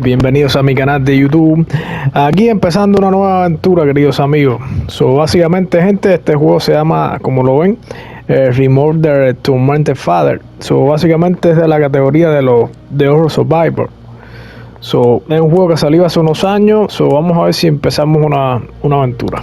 bienvenidos a mi canal de YouTube. Aquí empezando una nueva aventura, queridos amigos. Básicamente, gente, este juego se llama, como lo ven, Remothered Tormented Fathers. Básicamente es de la categoría de Horror Survivor. Es un juego que salió hace unos años. Vamos a ver si empezamos una aventura.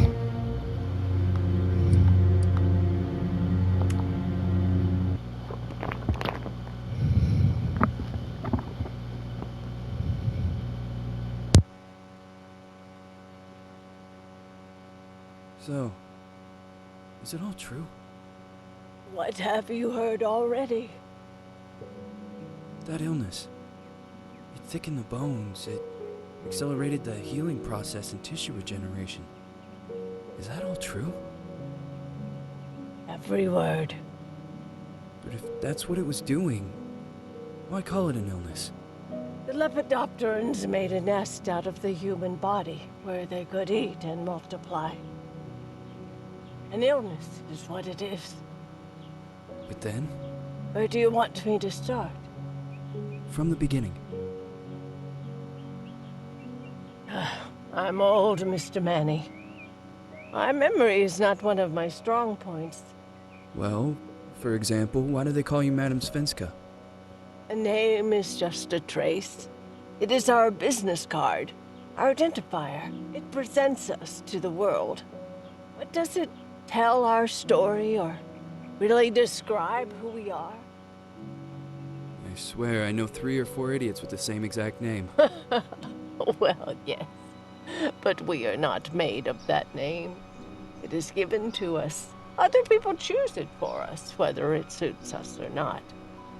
So, is it all true? What have you heard already? That illness. It thickened the bones. It accelerated the healing process and tissue regeneration. Is that all true? Every word. But if that's what it was doing, why call it an illness? The Lepidopterans made a nest out of the human body where they could eat and multiply. An illness is what it is. But then? Where do you want me to start? From the beginning. I'm old, Mr. Manny. My memory is not one of my strong points. Well, for example, why do they call you Madam Svenska? A name is just a trace. It is our business card, our identifier. It presents us to the world. What does it tell our story or really describe who we are? I swear I know 3 or 4 idiots with the same exact name. Well, yes. But we are not made of that name. It is given to us. Other people choose it for us, whether it suits us or not.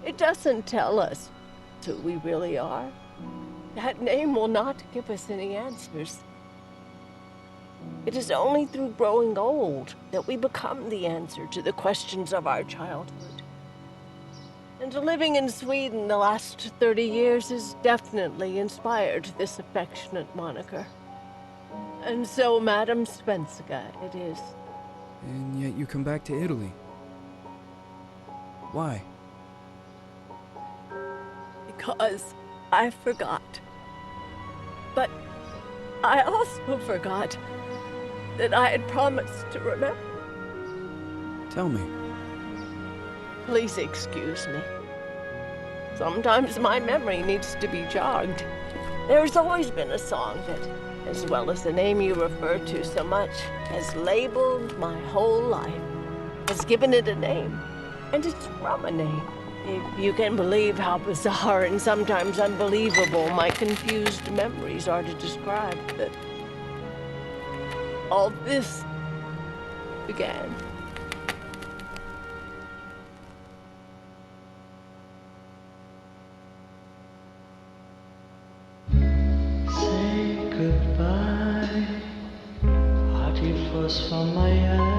It doesn't tell us who we really are. That name will not give us any answers. It is only through growing old that we become the answer to the questions of our childhood. And living in Sweden the last 30 years has definitely inspired this affectionate moniker. And so, Madam Svenska, it is. And yet you come back to Italy. Why? Because I forgot. But I also forgot that I had promised to remember. Tell me. Please excuse me. Sometimes my memory needs to be jogged. There's always been a song that, as well as the name you refer to so much, has labeled my whole life, has given it a name, and it's from a name. If you can believe how bizarre and sometimes unbelievable my confused memories are to describe that all this began. Say goodbye, hearty frost from my eye.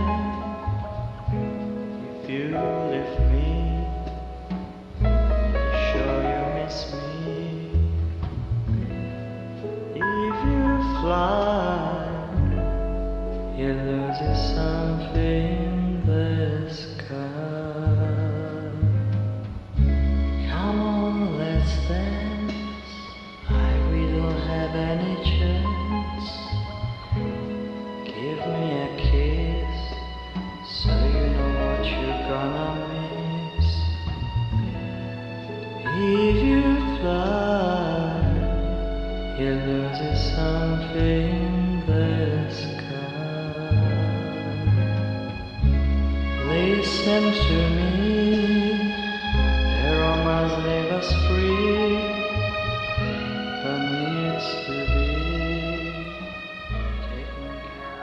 If you leave me, sure you miss me. If you fly, you lose something in the sky. Come on, let's dance. We don't have any chance. Give me a kiss, so you know what you're gonna miss. If you fly, you lose something in the sky. Listen to me, the romance leave us free. Needs to be taken care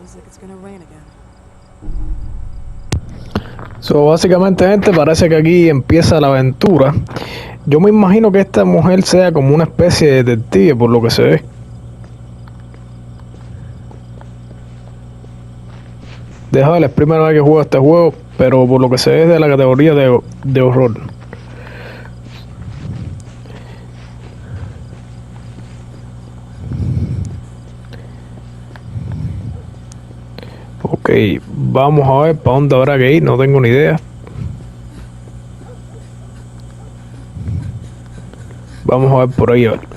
Feels like it's gonna rain again. So, básicamente, gente, parece que aquí empieza la aventura. Yo me imagino que esta mujer sea como una especie de detective, por lo que se ve. Deja ver, es la primera vez que juego este juego, pero por lo que se ve es de la categoría de horror. Ok, vamos a ver para dónde habrá que ir, no tengo ni idea. Vamos a ver por ahí, a ver.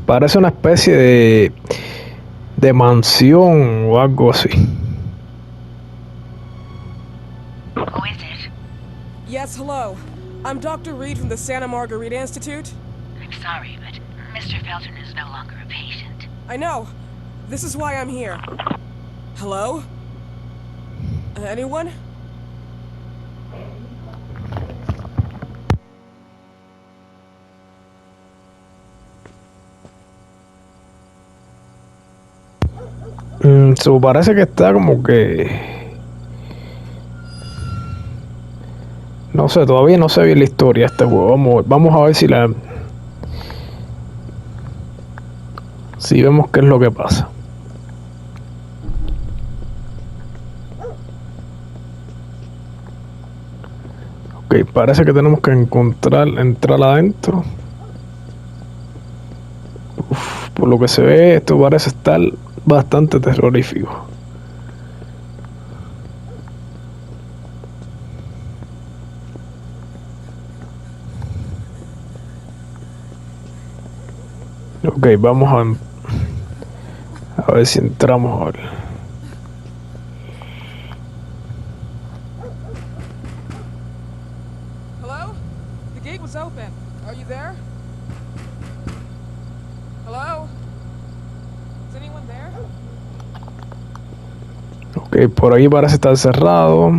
Parece una especie de mansión o algo así. Who is it? Yes, hello. I'm Dr. Reed from the Santa Margarita Institute. I'm sorry, but Mr. Felton is no longer a patient. I know. This is why I'm here. Hello? Anyone? So, parece que está como que... No sé, todavía no sé bien la historia de este juego. Vamos a ver si la... Si vemos qué es lo que pasa. Ok, parece que tenemos que entrar adentro. Uf, por lo que se ve, esto parece estar bastante terrorífico. Ok, vamos a ver si entramos ahora. Hello? The gate was open. Are you there? Hello? Is anyone there? Ok, por ahí parece estar cerrado.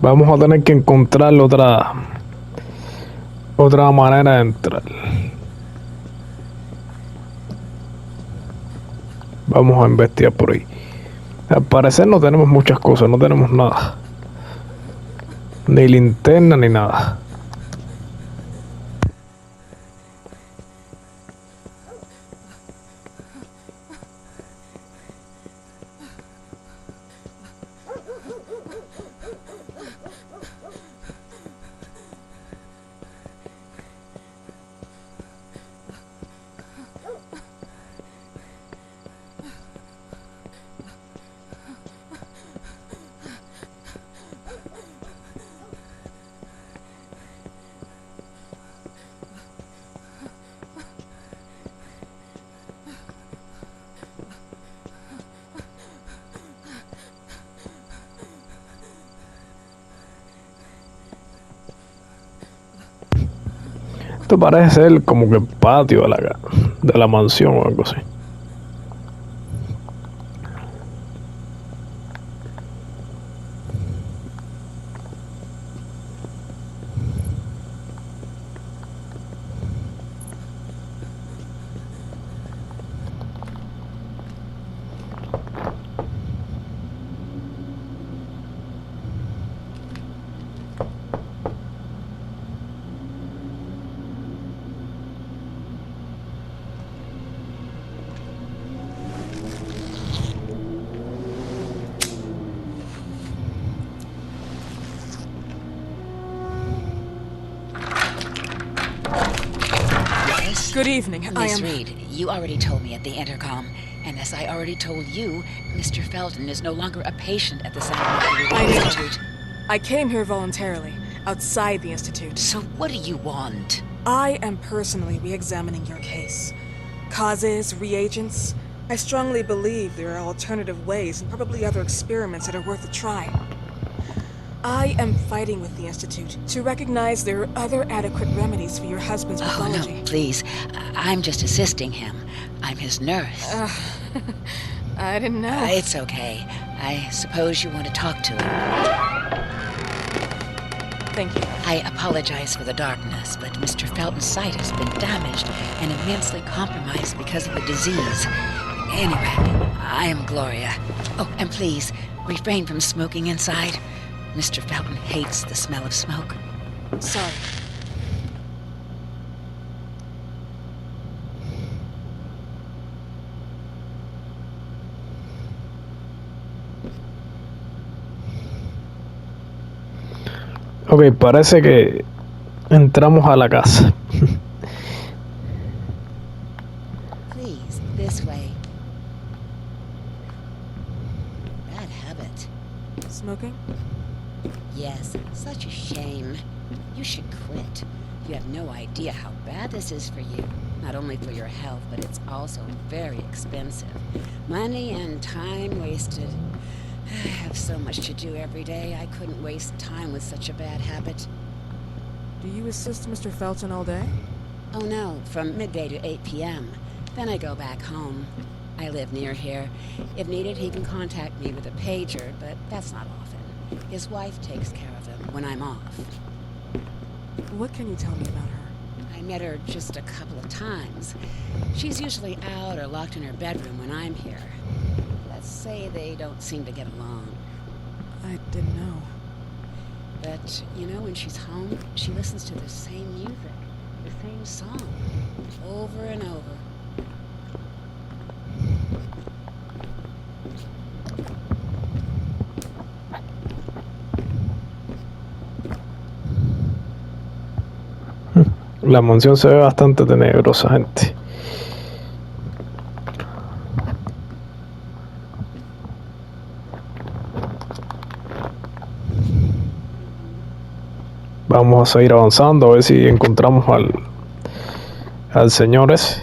Vamos a tener que encontrar otra manera de entrar. Vamos a investigar por ahí. Al parecer no tenemos muchas cosas, no tenemos nada. Ni linterna ni nada. Esto parece ser como que el patio de la mansión o algo así. Good evening. I Miss am... Reed, you already told me at the intercom, and as I already told you, Mr. Felton is no longer a patient at the Santa Margarita I know. Institute. I came here voluntarily, outside the Institute. So what do you want? I am personally re-examining your case. Causes, reagents, I strongly believe there are alternative ways and probably other experiments that are worth a try. I am fighting with the Institute to recognize there are other adequate remedies for your husband's Oh, pathology. no, please. I'm just assisting him. I'm his nurse. I didn't know. It's okay. I suppose you want to talk to him. Thank you. I apologize for the darkness, but Mr. Felton's sight has been damaged and immensely compromised because of the disease. Anyway, I am Gloria. Oh, and please, refrain from smoking inside. Mr. Felton hates the smell of smoke. Sorry. Ok, parece que entramos a la casa. Please, this way. Bad habit. Smoking? Yes, such a shame. You should quit. You have no idea how bad this is for you. Not only for your health, but it's also very expensive. Money and time wasted. I have so much to do every day. I couldn't waste time with such a bad habit. Do you assist Mr. Felton all day? Oh no, from midday to 8 p.m. Then I go back home. I live near here. If needed, he can contact me with a pager, but that's not often. His wife takes care of him when I'm off. What can you tell me about her? I met her just a couple of times. She's usually out or locked in her bedroom when I'm here. Let's say they don't seem to get along. I didn't know. But, you know, when she's home, she listens to the same music, the same song, over and over. La mansión se ve bastante tenebrosa, gente. Vamos a seguir avanzando a ver si encontramos al señor ese.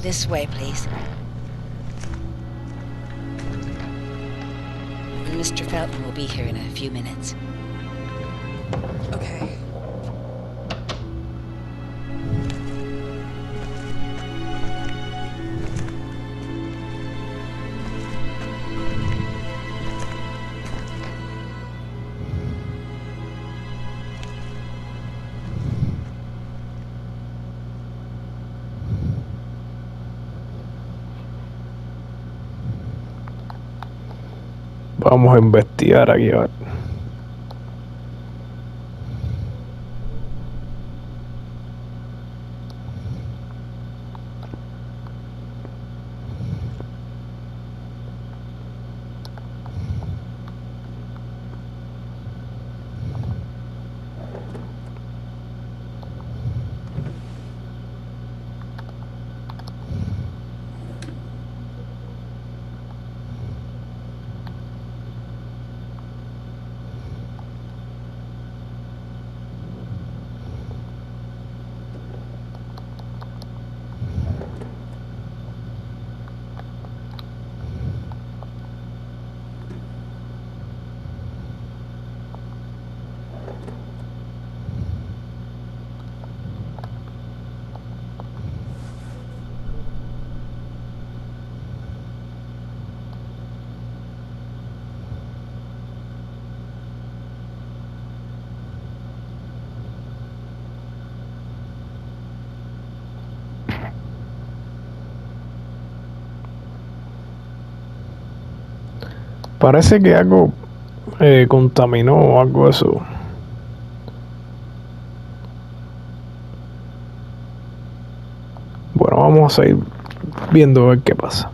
This way, please. Mr. Felton will be here in a few minutes. Okay. Vamos a investigar aquí a ver. Parece que algo contaminó o algo de eso. Bueno, vamos a ir viendo a ver qué pasa.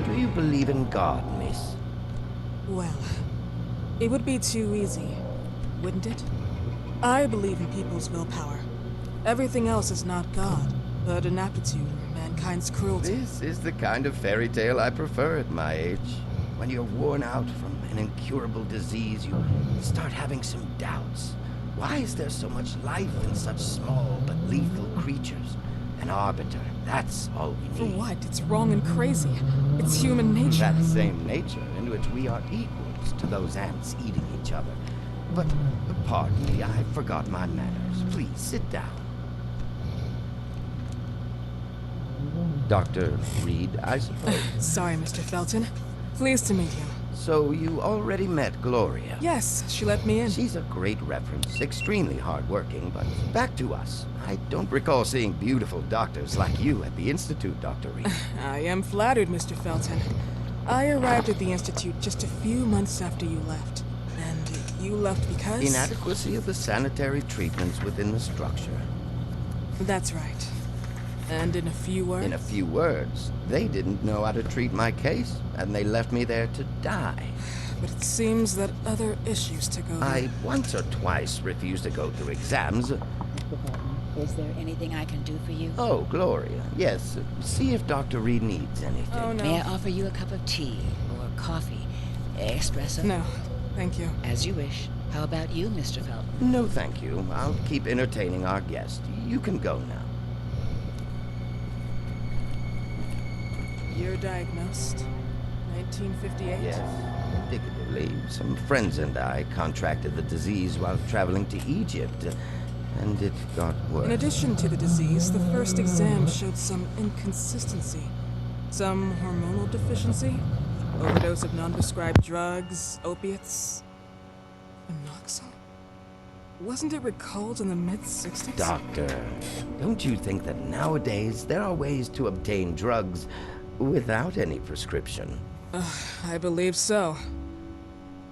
Do you believe in God, miss? Well, it would be too easy, wouldn't it? I believe in people's willpower. Everything else is not God, but an aptitude or mankind's cruelty. This is the kind of fairy tale I prefer at my age. When you're worn out from an incurable disease, you start having some doubts. Why is there so much life in such small but lethal creatures? An arbiter, that's all we For need. what? It's wrong and crazy. It's human nature. That same nature in which we are equals to those ants eating each other. But, pardon me, I forgot my manners. Please, sit down. Dr. Reed, I suppose. Sorry, Mr. Felton. Pleased to meet you. So you already met Gloria? Yes, she let me in. She's a great reference, extremely hardworking, but back to us. I don't recall seeing beautiful doctors like you at the Institute, Dr. Reed. I am flattered, Mr. Felton. I arrived at the Institute just a few months after you left. And you left because... Inadequacy of the sanitary treatments within the structure. That's right. And in a few words... In a few words, they didn't know how to treat my case, and they left me there to die. But it seems that other issues took over. I once or twice refused to go through exams. Is there anything I can do for you? Oh, Gloria, yes. See if Dr. Reed needs anything. Oh, no. May I offer you a cup of tea or coffee? Espresso? No, thank you. As you wish. How about you, Mr. Felton? No, thank you. I'll keep entertaining our guest. You can go now. You're diagnosed. 1958? Yes, indicatively. Some friends and I contracted the disease while traveling to Egypt, and it got worse. In addition to the disease, the first exam showed some inconsistency. Some hormonal deficiency, overdose of non-prescribed drugs, opiates, phenoxyl. Wasn't it recalled in the mid-60s? Doctor, don't you think that nowadays there are ways to obtain drugs without any prescription? I believe so.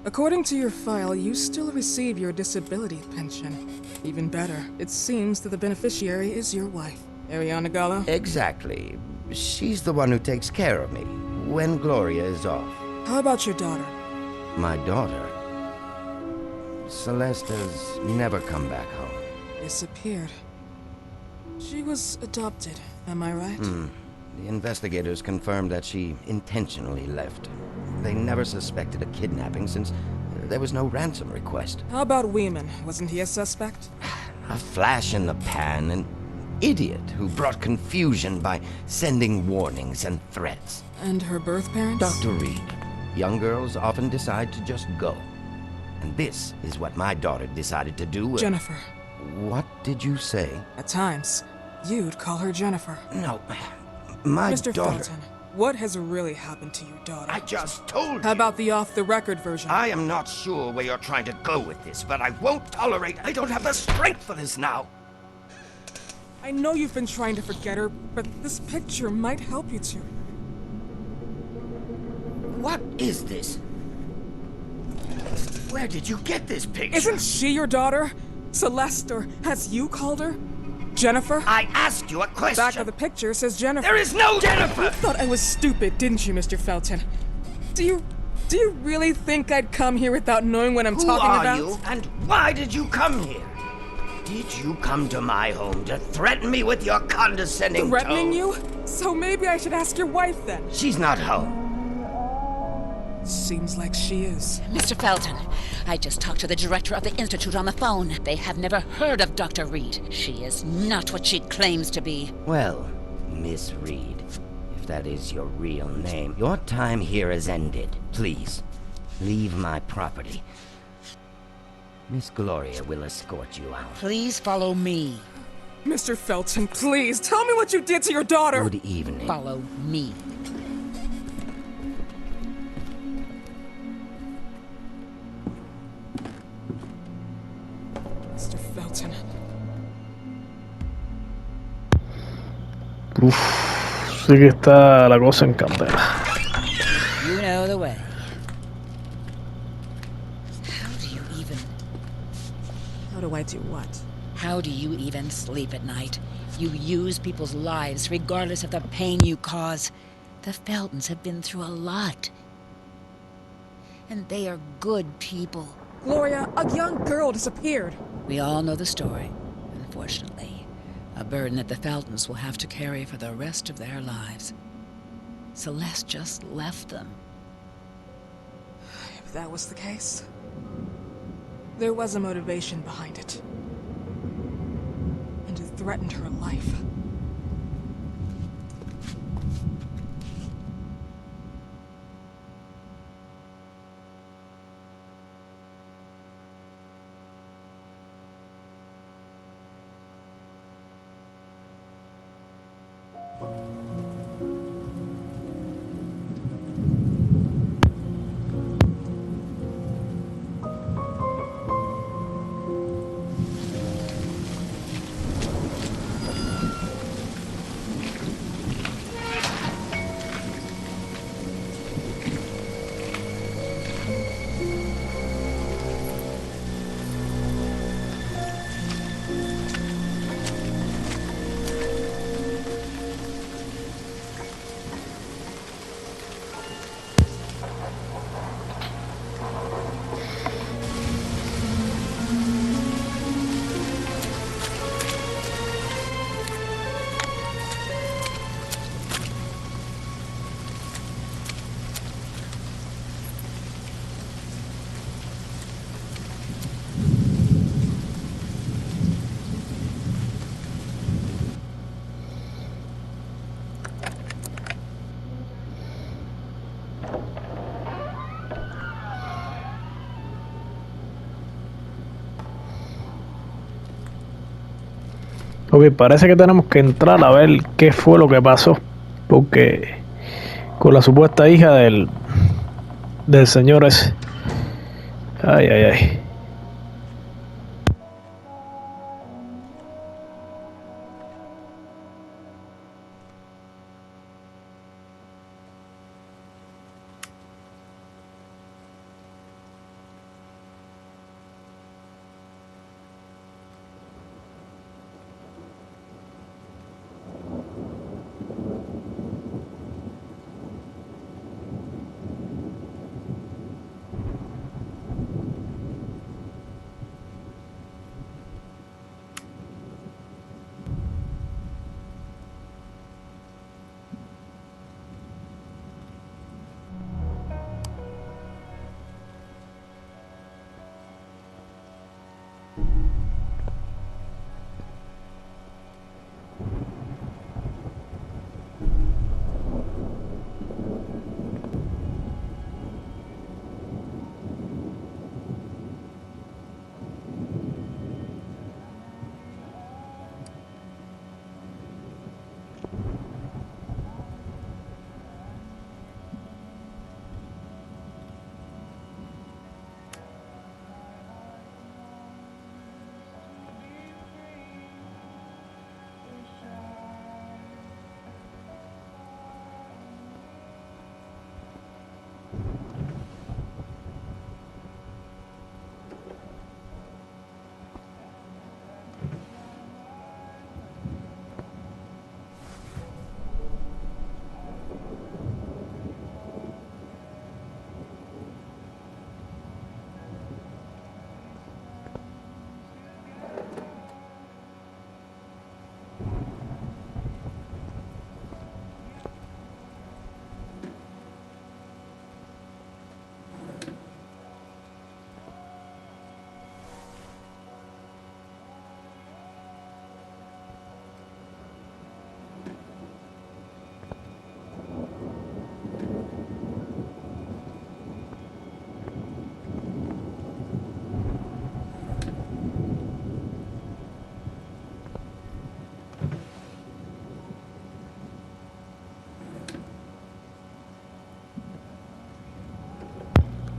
According to your file, you still receive your disability pension. Even better, it seems that the beneficiary is your wife, Ariana Gallo. Exactly. She's the one who takes care of me when Gloria is off. How about your daughter? My daughter, Celeste, has never come back home. Disappeared. She was adopted, am I right? The investigators confirmed that she intentionally left. They never suspected a kidnapping since there was no ransom request. How about Weeman? Wasn't he a suspect? A flash in the pan, an idiot who brought confusion by sending warnings and threats. And her birth parents? Dr. Reed, young girls often decide to just go. And this is what my daughter decided to do. Jennifer. What did you say? At times, you'd call her Jennifer. No, my Mr. daughter... Felton, what has really happened to your daughter? I just told you. How about the off-the-record version? I am not sure where you're trying to go with this, but I won't tolerate... I don't have the strength for this now. I know you've been trying to forget her, but this picture might help you to. What is this? Where did you get this picture? Isn't she your daughter? Celeste, or has you called her? Jennifer? I asked you a question. Back of the picture says Jennifer. There is no Jennifer! You thought I was stupid, didn't you, Mr. Felton? Do you really think I'd come here without knowing what I'm talking about? Who are you, and why did you come here? Did you come to my home to threaten me with your condescending Threatening tone? you? So maybe I should ask your wife then. She's not home. Seems like she is. Mr. Felton, I just talked to the director of the Institute on the phone. They have never heard of Dr. Reed. She is not what she claims to be. Well, Miss Reed, if that is your real name, your time here has ended. Please, leave my property. Miss Gloria will escort you out. Please follow me. Mr. Felton, please, tell me what you did to your daughter! Good evening. Follow me. Mr. Felton. Uf, sí que está la cosa en candela. You know the way. How do you even... How do I do what? How do you even sleep at night? You use people's lives regardless of the pain you cause. The Feltons have been through a lot. And they are good people. Gloria, a young girl disappeared. We all know the story, unfortunately. A burden that the Feltons will have to carry for the rest of their lives. Celeste just left them. If that was the case, there was a motivation behind it. And it threatened her life. Ok, parece que tenemos que entrar a ver qué fue lo que pasó. Porque con la supuesta hija del señor ese. Ay, ay, ay.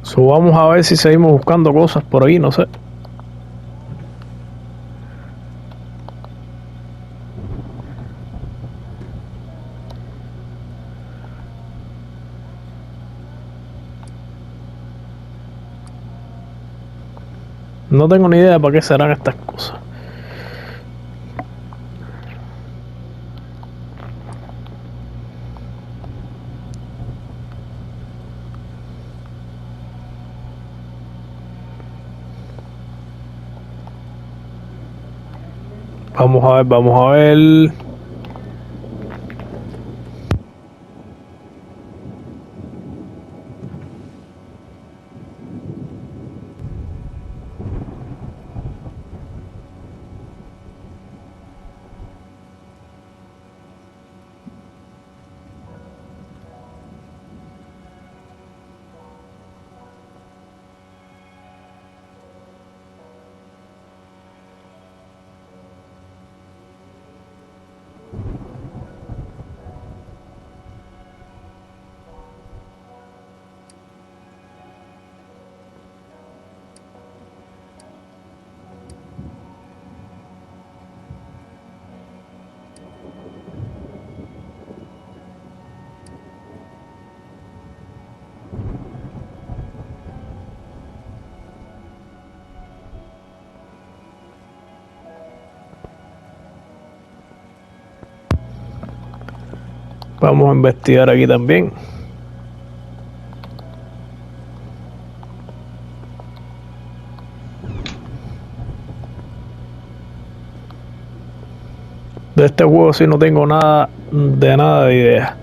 So, vamos a ver si seguimos buscando cosas por ahí, no sé. No tengo ni idea de para qué serán estas cosas. Vamos a ver, vamos a ver. Vamos a investigar aquí también. De este juego sí no tengo nada de idea.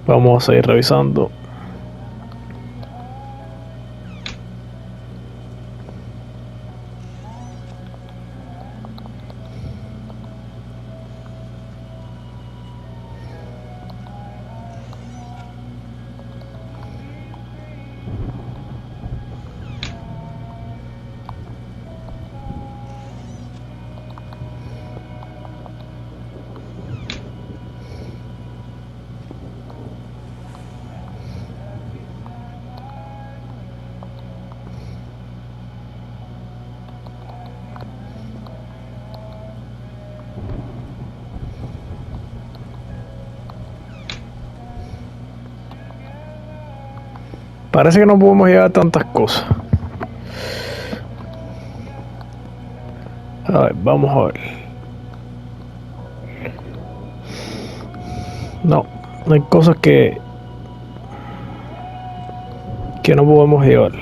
Vamos a seguir revisando. Parece que no podemos llevar a tantas cosas. A ver, vamos a ver. No, hay cosas que no podemos llevar.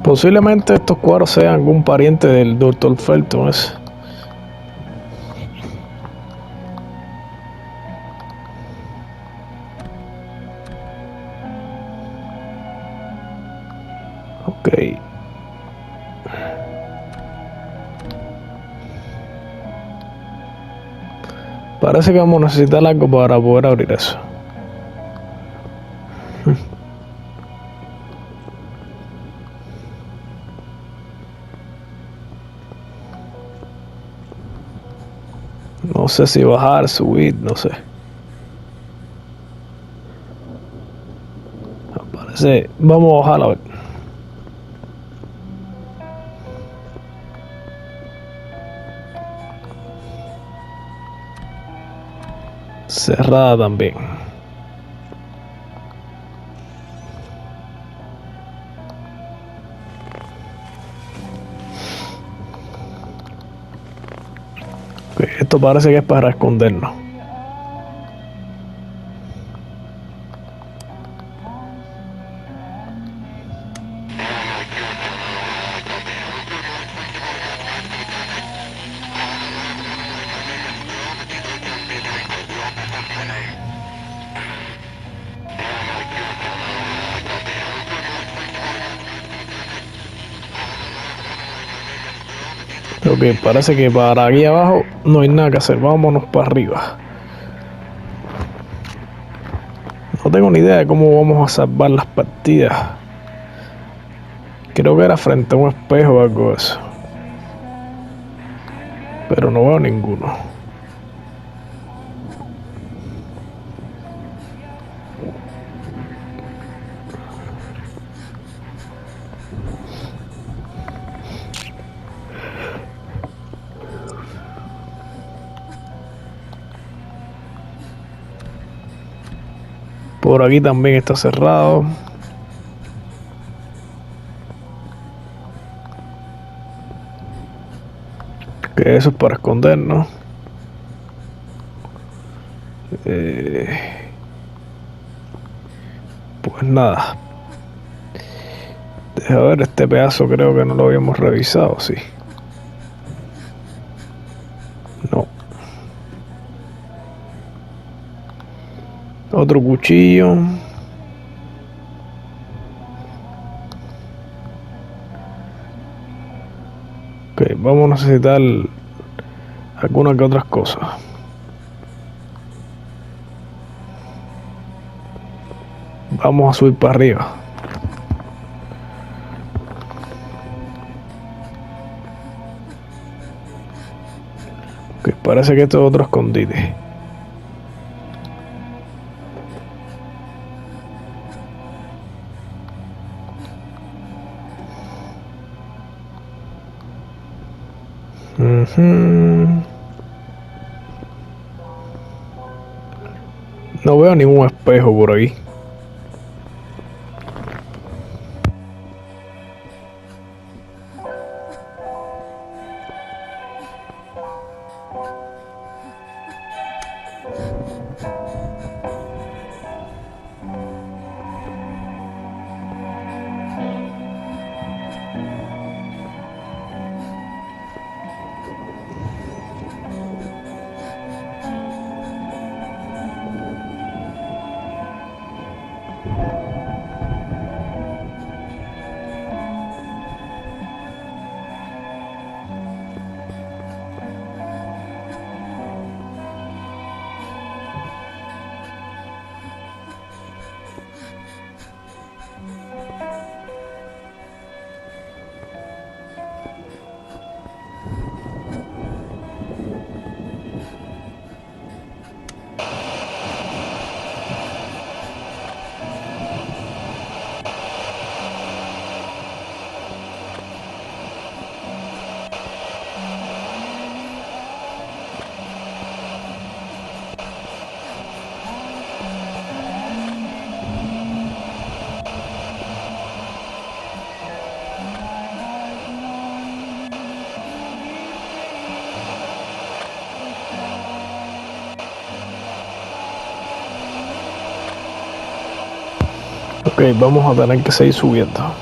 Posiblemente estos cuadros sean algún pariente del Dr. Felton ese. Ok. Parece que vamos a necesitar algo para poder abrir eso. No sé si bajar, subir, no sé. Sí, vamos a bajar a ver. Cerrada también. Ok, esto parece que es para escondernos. Ok, parece que para aquí abajo no hay nada que hacer. Vámonos para arriba. No tengo ni idea de cómo vamos a salvar las partidas. Creo que era frente a un espejo o algo de eso. Pero no veo ninguno. Por aquí también está cerrado. Que eso es para escondernos. Pues nada. Deja ver, este pedazo creo que no lo habíamos revisado, sí. No. Otro cuchillo. Ok, vamos a necesitar algunas que otras cosas. Vamos a subir para arriba. Ok, parece que esto es otro escondite. No veo ningún espejo por ahí. Ok, vamos a tener que seguir subiendo.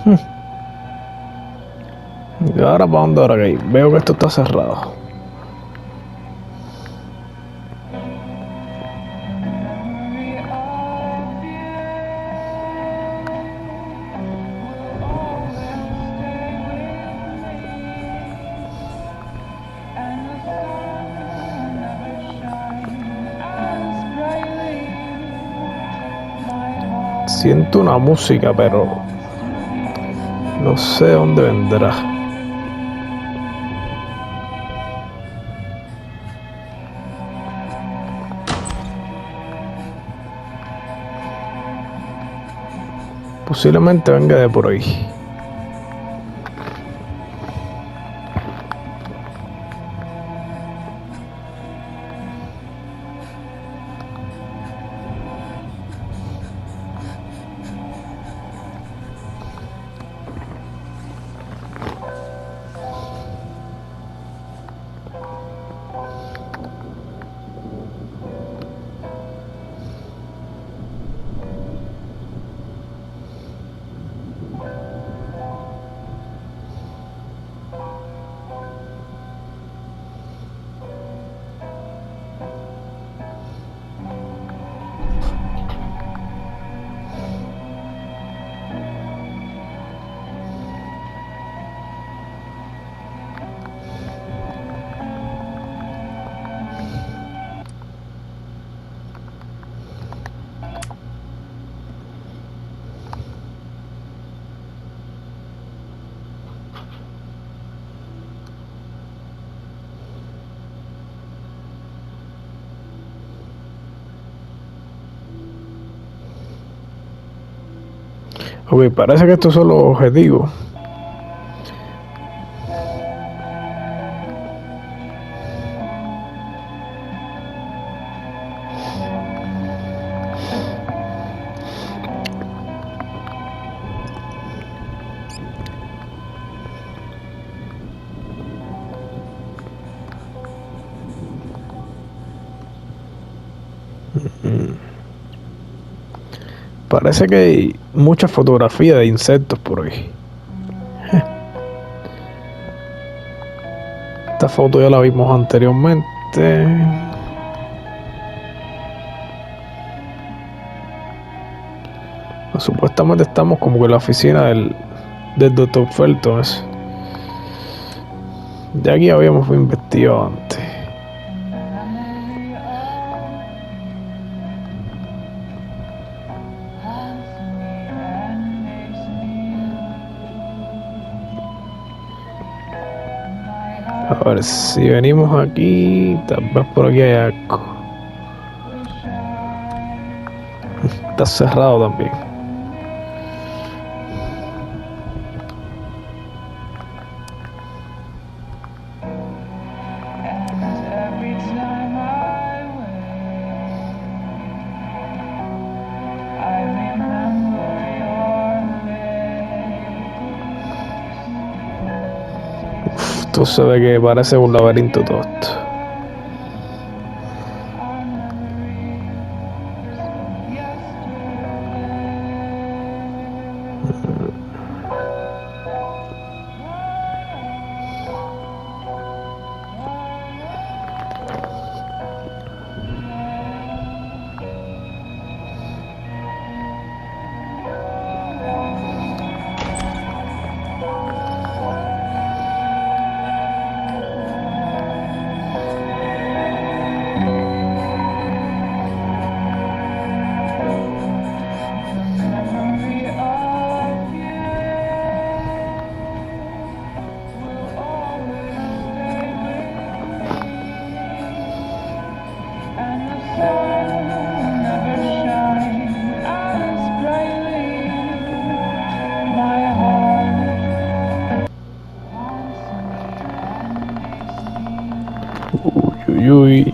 ¿Y ahora para dónde ahora que veo que esto está cerrado? Siento una música, pero no sé dónde vendrá. Posiblemente venga de por ahí. Ok, parece que estos son los objetivos. Parece que hay mucha fotografía de insectos por ahí. Esta foto ya la vimos anteriormente. Pues, supuestamente estamos como que en la oficina del Dr. Felton. Ya aquí habíamos investigado antes. A ver, si venimos aquí, tal vez por aquí hay algo. Está cerrado también. Esto se ve que parece un laberinto todo esto. Uy, uy, uy.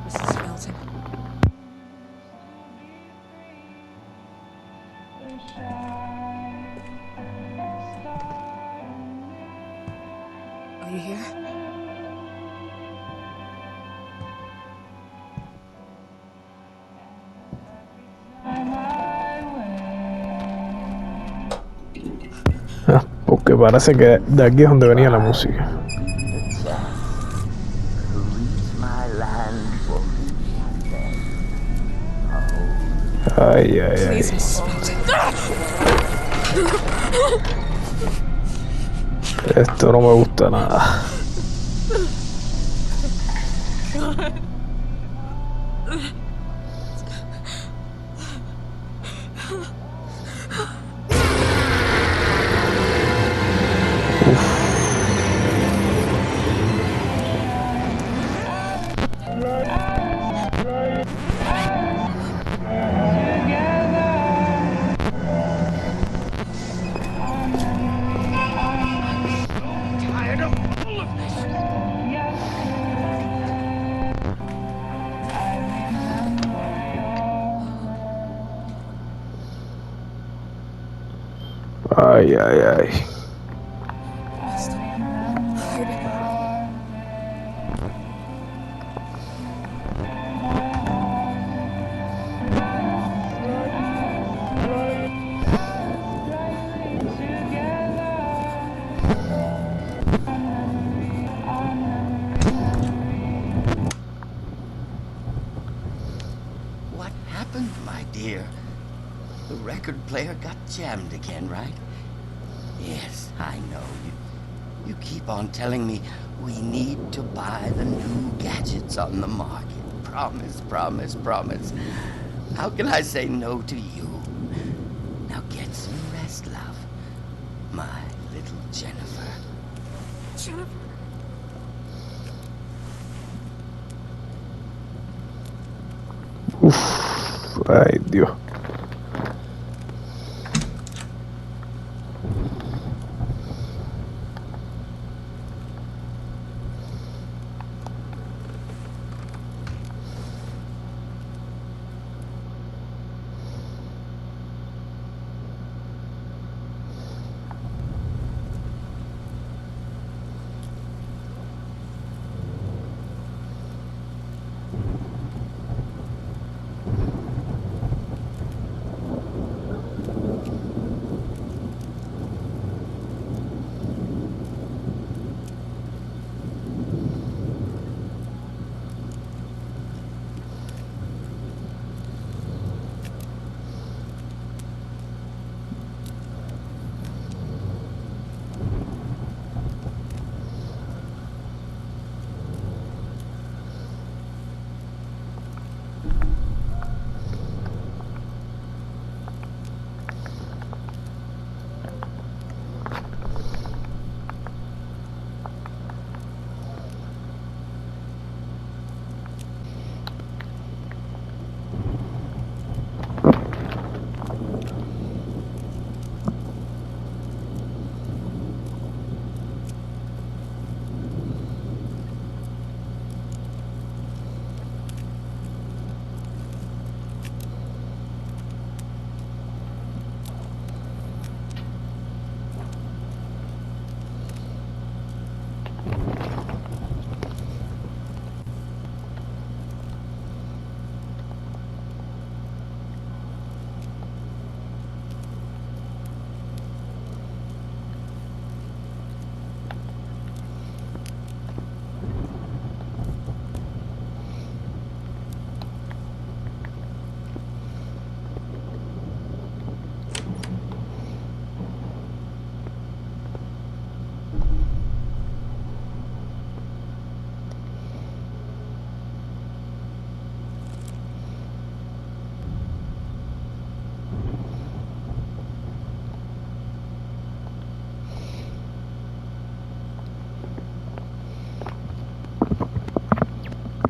Mrs. Felton. Are you here? Que parece que de aquí es donde venía la música. The chance who reach my land for Ay, ay, Please, ay. Mrs. Felton. Esto no me gusta nada. Ay, ay, ay. Must hide. What happened, my dear? The record player got jammed again, right? Yes, I know. You keep on telling me we need to buy the new gadgets on the market. Promise, promise, promise. How can I say no to you? Now get some rest, love. My little Jennifer. Jennifer. Ay, Dios.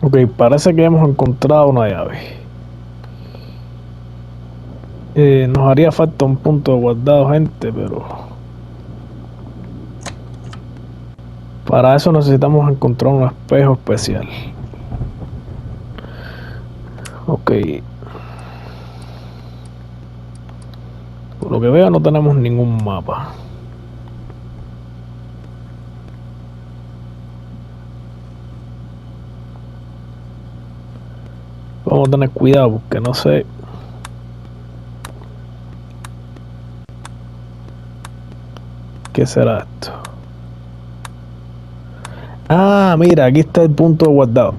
Ok, parece que hemos encontrado una llave. Nos haría falta un punto de guardado, gente, pero para eso necesitamos encontrar un espejo especial. Ok. Por lo que veo no tenemos ningún mapa. Vamos a tener cuidado porque no sé. ¿Qué será esto? Ah, mira, aquí está el punto guardado.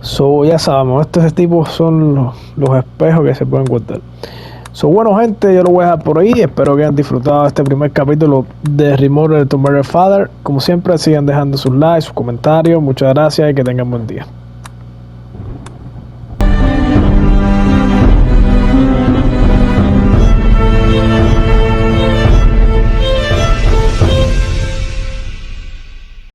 So, ya sabemos, estos tipos son los espejos que se pueden guardar. So, bueno, gente, yo lo voy a dejar por ahí. Espero que hayan disfrutado este primer capítulo de Remothered Tormented Fathers. Como siempre, sigan dejando sus likes, sus comentarios. Muchas gracias y que tengan buen día.